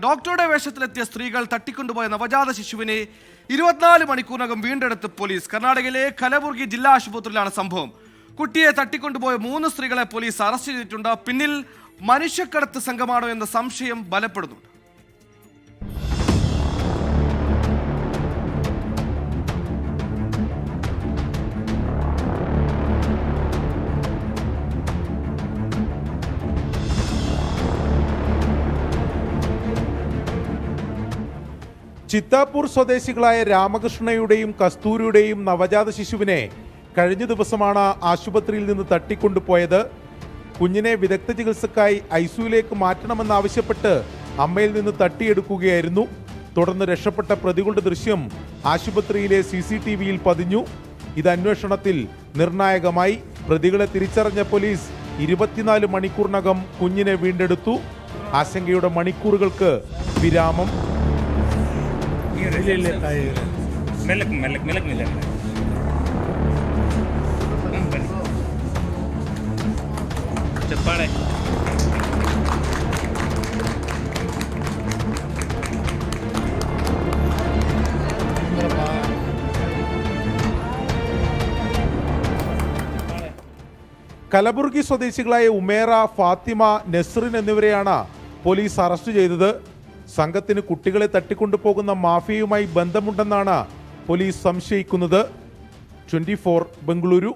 ഡോക്ടറുടെ വേഷത്തിലെത്തിയ സ്ത്രീകൾ തട്ടിക്കൊണ്ടുപോയ നവജാത ശിശുവിനെ 24 മണിക്കൂറിനകം വീണ്ടെടുത്ത് പോലീസ്. കർണാടകയിലെ കലബുർഗി ജില്ലാ ആശുപത്രിയിലാണ് സംഭവം. കുട്ടിയെ തട്ടിക്കൊണ്ടുപോയ 3 സ്ത്രീകളെ പോലീസ് അറസ്റ്റ് ചെയ്തിട്ടുണ്ട്. പിന്നിൽ മനുഷ്യക്കടത്ത് സംഘമാണോ എന്ന സംശയം ബലപ്പെടുന്നുണ്ട്. ചിത്താപൂർ സ്വദേശികളായ രാമകൃഷ്ണയുടെയും കസ്തൂരിയുടെയും നവജാത ശിശുവിനെ കഴിഞ്ഞ ദിവസമാണ് ആശുപത്രിയിൽ നിന്ന് തട്ടിക്കൊണ്ടുപോയത്. കുഞ്ഞിനെ വിദഗ്ധ ചികിത്സക്കായി ഐസിയുയിലേക്ക് മാറ്റണമെന്നാവശ്യപ്പെട്ട് അമ്മയിൽ നിന്ന് തട്ടിയെടുക്കുകയായിരുന്നു. തുടർന്ന് രക്ഷപ്പെട്ട പ്രതികളുടെ ദൃശ്യം ആശുപത്രിയിലെ CCTVയിൽ പതിഞ്ഞു. ഇത് അന്വേഷണത്തിൽ നിർണായകമായി. പ്രതികളെ തിരിച്ചറിഞ്ഞ പോലീസ് 24 മണിക്കൂറിനകം കുഞ്ഞിനെ വീണ്ടെടുത്തു. ആശങ്കയുടെ മണിക്കൂറുകൾക്ക് വിരാമം. చెప్పాడే കലബുർഗി സ്വദേശികളായ ഉമേറ, ഫാത്തിമ, നസ്റിൻ എന്നിവരെയാണ് പോലീസ് അറസ്റ്റ് ചെയ്തത്. സംഘത്തിന് കുട്ടികളെ തട്ടിക്കൊണ്ടുപോകുന്ന മാഫിയയുമായി ബന്ധമുണ്ടെന്നാണ് പോലീസ് സംശയിക്കുന്നത്. 24 ബംഗളൂരു.